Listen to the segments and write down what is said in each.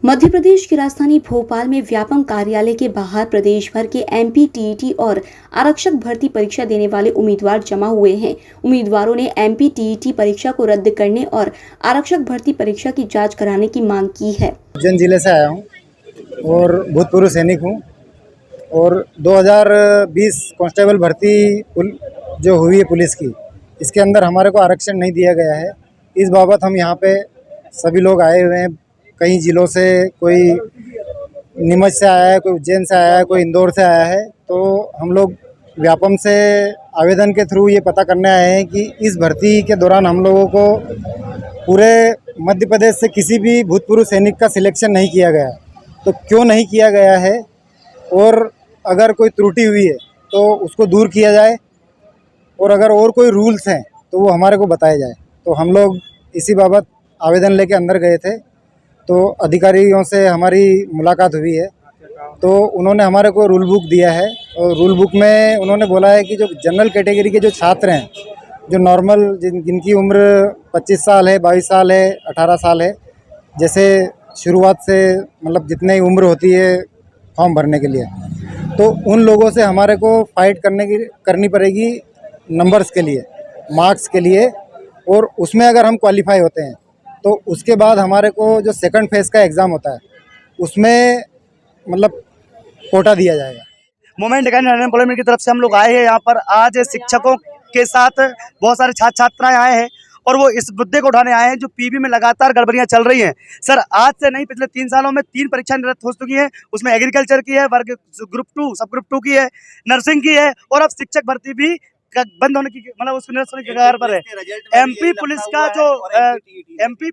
मध्य प्रदेश की राजधानी भोपाल में व्यापम कार्यालय के बाहर प्रदेश भर के एमपी टीईटी और आरक्षक भर्ती परीक्षा देने वाले उम्मीदवार जमा हुए हैं। उम्मीदवारों ने एमपी टीईटी परीक्षा को रद्द करने और आरक्षक भर्ती परीक्षा की जांच कराने की मांग की है। उज्जैन जिले से आया हूँ और भूतपूर्व सैनिक हूँ और 2020 कांस्टेबल भर्ती जो हुई है पुलिस की, इसके अंदर हमारे को आरक्षण नहीं दिया गया है। इस बाबत हम यहाँ पे सभी लोग आए हुए हैं, कई ज़िलों से, कोई नीमच से आया है, कोई उज्जैन से आया है, कोई इंदौर से आया है। तो हम लोग व्यापम से आवेदन के थ्रू ये पता करने आए हैं कि इस भर्ती के दौरान हम लोगों को पूरे मध्य प्रदेश से किसी भी भूतपूर्व सैनिक का सिलेक्शन नहीं किया गया। तो क्यों नहीं किया गया है और अगर कोई त्रुटि हुई है तो उसको दूर किया जाए और अगर और कोई रूल्स हैं तो वो हमारे को बताया जाए। तो हम लोग इसी बाबत आवेदन लेके अंदर गए थे, तो अधिकारियों से हमारी मुलाकात हुई है। तो उन्होंने हमारे को रूल बुक दिया है और रूल बुक में उन्होंने बोला है कि जो जनरल कैटेगरी के जो छात्र हैं, जो नॉर्मल जिनकी उम्र 25 साल है, 22 साल है, 18 साल है, जैसे शुरुआत से मतलब जितनी उम्र होती है फॉर्म भरने के लिए, तो उन लोगों से हमारे को फाइट करनी पड़ेगी नंबर्स के लिए, मार्क्स के लिए। और उसमें अगर हम क्वालिफाई होते हैं तो उसके बाद हमारे को जो सेकंड फेज़ का एग्ज़ाम होता है उसमें मतलब कोटा दिया जाएगा। मोमेंट अनएम्प्लॉयमेंट की तरफ से हम लोग आए हैं यहाँ पर। आज शिक्षकों के साथ बहुत सारे छात्र छात्राएं आए हैं और वो इस मुद्दे को उठाने आए हैं जो पीबी में लगातार गड़बड़ियां चल रही हैं। सर, आज से नहीं, पिछले 3 सालों में 3 परीक्षा निरस्त हो चुकी हैं। उसमें एग्रीकल्चर की है, वर्ग ग्रुप 2, सब ग्रुप 2 की है, नर्सिंग की है और अब शिक्षक भर्ती भी बंद होने की, मतलब उसको निरस्त होने की कगार पर है। एमपी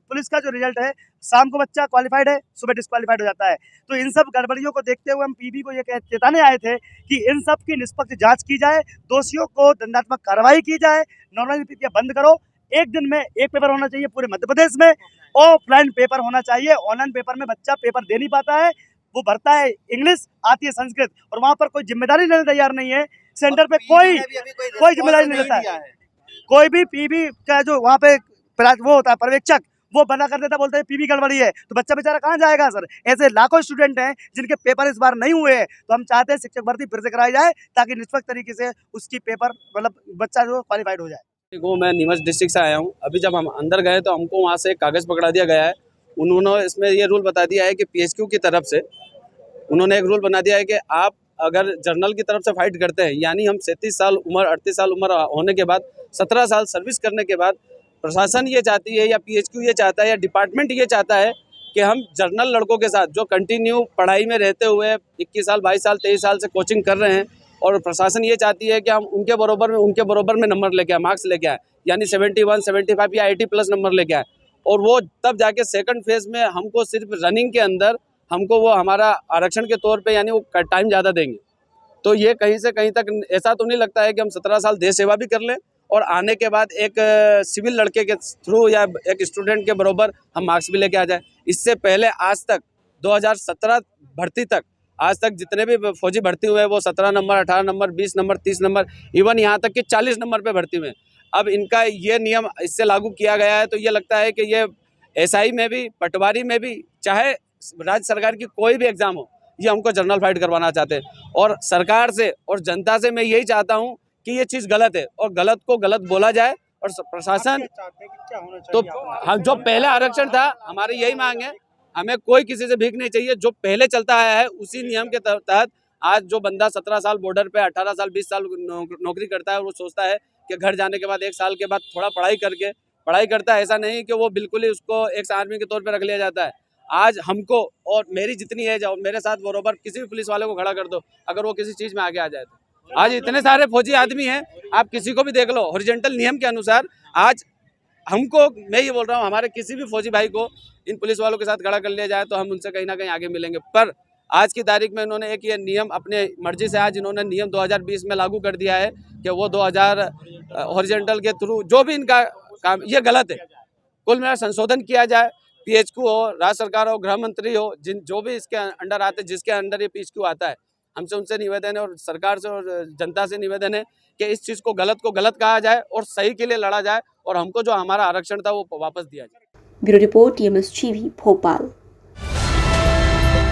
पुलिस का जो रिजल्ट है, शाम को बच्चा क्वालिफाइड है, सुबह डिस्क्वालिफाइड हो जाता है। तो इन सब गड़बड़ियों को देखते हुए हम पीबी को ये चेताने आए थे कि इन सब की निष्पक्ष जांच की जाए, दोषियों को दंडात्मक कार्रवाई की जाए, नॉर्मल पीपीआई बंद करो। एक दिन में एक पेपर होना चाहिए पूरे मध्य प्रदेश में, ऑफलाइन पेपर होना चाहिए। ऑनलाइन पेपर में बच्चा पेपर दे नहीं पाता है, वो भरता है इंग्लिश, आती है संस्कृत, और वहाँ पर कोई जिम्मेदारी लेने तैयार नहीं है। सेंटर पे कोई जिम्मेदारी नहीं लेता है। कोई भी पीबी का जो वहाँ पे वो होता है पर्यवेक्षक, वो बना कर देता, बोलते हैं पीबी गड़बड़ी है, तो बच्चा बेचारा कहाँ जाएगा। सर, ऐसे लाखों स्टूडेंट हैं जिनके पेपर इस बार नहीं हुए हैं। तो हम चाहते हैं शिक्षक भर्ती फिर से कराई जाए ताकि निष्पक्ष तरीके से उसकी पेपर, मतलब बच्चा जो क्वालिफाइड हो जाए। मैं नीमच डिस्ट्रिक्ट से आया हूँ। अभी जब हम अंदर गए तो हमको वहाँ से एक कागज़ पकड़ा दिया गया है। उन्होंने इसमें ये रूल बता दिया है कि पीएचक्यू की तरफ से उन्होंने एक रूल बना दिया है कि आप अगर जर्नल की तरफ से फाइट करते हैं, यानी हम 37 साल उम्र, 38 साल उम्र होने के बाद, 17 साल सर्विस करने के बाद प्रशासन ये चाहती है या पीएचक्यू ये चाहता है या डिपार्टमेंट ये चाहता है कि हम जर्नल लड़कों के साथ जो कंटिन्यू पढ़ाई में रहते हुए 21 साल, 22 साल, 23 साल से कोचिंग कर रहे हैं, और प्रशासन ये चाहती है कि हम उनके बराबर में नंबर लेके आए, मार्क्स लेके आए, यानी 71, 75 या 80 प्लस नंबर लेके आए। और वो तब जाके सेकंड फेज़ में हमको सिर्फ रनिंग के अंदर हमको वो हमारा आरक्षण के तौर पे, यानी वो टाइम ज़्यादा देंगे। तो ये कहीं से कहीं तक ऐसा तो नहीं लगता है कि हम 17 साल देश सेवा भी कर लें और आने के बाद एक सिविल लड़के के थ्रू या एक स्टूडेंट के बराबर हम मार्क्स भी लेके आ जाए। इससे पहले आज तक 2017 भर्ती तक आज तक जितने भी फौजी भर्ती हुए वो 17 number, 18 number, 20 number, 30 number, even यहाँ तक कि 40 नंबर पे भर्ती हुए। अब इनका ये नियम इससे लागू किया गया है, तो ये लगता है कि ये एसआई में भी, पटवारी में भी, चाहे राज्य सरकार की कोई भी एग्ज़ाम हो, ये हमको जर्नल फाइट करवाना चाहते हैं। और सरकार से और जनता से मैं यही चाहता हूँ कि ये चीज़ गलत है और गलत को गलत बोला जाए। और प्रशासन तो हम जो पहले आरक्षण था, हमारी यही मांग है, हमें कोई किसी से भीख नहीं चाहिए। जो पहले चलता आया है उसी नियम के तहत आज जो बंदा 17 साल बॉर्डर पे, 18 साल, 20 साल नौकरी करता है, वो सोचता है कि घर जाने के बाद 1 साल के बाद थोड़ा पढ़ाई करता है। ऐसा नहीं कि वो बिल्कुल ही उसको एक आर्मी के तौर पर रख लिया जाता है। आज हमको, और मेरी जितनी एज है, मेरे साथ बरोबर किसी भी पुलिस वाले को खड़ा कर दो, अगर वो किसी चीज़ में आगे आ जाए तो। आज इतने सारे फौजी आदमी हैं, आप किसी को भी देख लो, हॉरिजॉन्टल नियम के अनुसार आज हमको, मैं ये बोल रहा हूँ, हमारे किसी भी फौजी भाई को इन पुलिस वालों के साथ खड़ा कर लिया जाए तो हम उनसे कहीं ना कहीं आगे मिलेंगे। पर आज की तारीख में इन्होंने एक ये नियम अपने मर्जी से, आज इन्होंने नियम 2020 में लागू कर दिया है कि वो 2000 हॉरिजॉन्टल के थ्रू जो भी इनका काम, ये गलत है। कुल मिला संशोधन किया जाए। पीएचक्यू हो, राज्य सरकार हो, गृह मंत्री हो, जो भी इसके अंडर आते, जिसके अंडर ये पीएचक्यू आता है, हमसे उनसे निवेदन है और सरकार से और जनता से निवेदन है कि इस चीज़ को गलत कहा जाए और सही के लिए लड़ा जाए और हमको जो हमारा आरक्षण था वो वापस दिया जाए। Bureau report, TMS TV, Bhopal.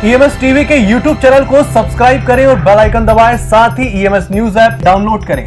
EMS TV के यूट्यूब चैनल को सब्सक्राइब करें और बेल आइकन दबाएं, साथ ही ईएमएस न्यूज ऐप डाउनलोड करें।